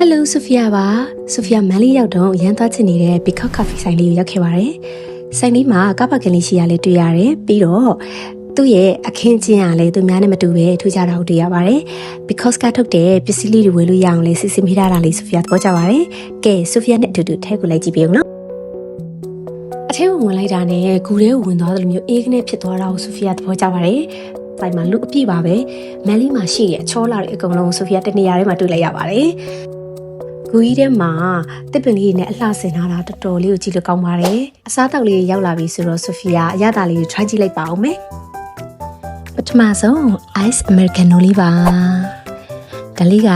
Hello Sophia ပါ Sophia မန်လေးရောက်တော့ရန်သွားချင်နေတဲ့ Peacock Coffee ဆိုင်လေးကိုရောက်ခဲ့ပါတယ်။ဆိုင်လေးမှာကပ်ပါကလေးရှိရလေးတွေ့ရတယ်။ပြီးတော့သူ့ရဲ့အခင်းကျင်းကလည်းသူများနဲ့မတူပဲထူးခြားတာကိုတွေ့ရပါတယ်။ Because ကထုတ်တဲ့ပစ္စည်းလေးတွေဝယ်လို့ရအောင်လေးစီစဉ်ပေးထားတာလေး Sophia သဘောကျပါတယ်။ကဲ Sophia နဲ့အတူတူထဲကိုလိုက်ကြည့်ပေးအောင်နော်။အထဲကိုဝင်လိုက်တာနဲ့ဂူထဲကိုဝင်သွားတယ်လို့မျိုးအေးကနေဖြစ်သွားတာကို Sophia သဘောကျပါတယ်။ဆိုင်မှာလူအပြည့်ပါပဲ။မန်လေးမှာရှိတဲ့အချောလာတဲ့အကုန်လုံး Sophia တနေရာထဲမှာတွေ့လိုက်ရပါတယ်။ဂူကြီးထဲမှာတစ်ပင်လေးနဲ့အလှဆင်ထားတာတော်တော်လေးကိုကြည့်လို့ကောင်းပါတယ်အစားတောက်လေးရောက်လာပြီဆိုတော့ဆိုဖီယာအရသာလေးကို try ကြည့်လိုက်ပါဦးမယ်ပထမဆုံး ice americano လေးပါဒါလေးက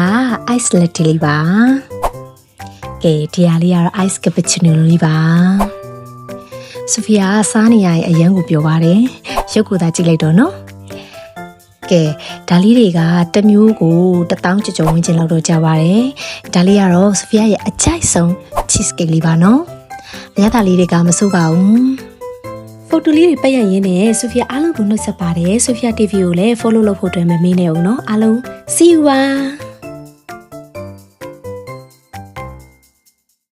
ice latte လေးပါကဲဒီဟာလေးကတော့ ice cappuccino လေးပါဆိုဖီယာစားနေရရင်အရန်ကိုပြောပါတယ်ရုပ်ကိုသာကြည့်လိုက်တော့နော်ကဲဒါလေးတွေကတစ်မျိုးကို1000ကျော်ကျော်ဝန်းကျင်လောက်တော့ကြာပါတယ်ဒါလေးကတော့ဆိုဖီယာရဲ့အကြိုက်ဆုံး cheese cake လေးပါနော်အရသာလေးတွေကမဆိုးပါဘူးဖိုတိုလေးတွေပတ်ရရင်းနဲ့ဆိုဖီယာအားလုံးကိုနှုတ်ဆက်ပါတယ်ဆိုဖီယာ TV ကိုလည်း follow လုပ်ဖို့အတွက်မမေ့နဲ့ဦးနော်အားလုံး see you ပါ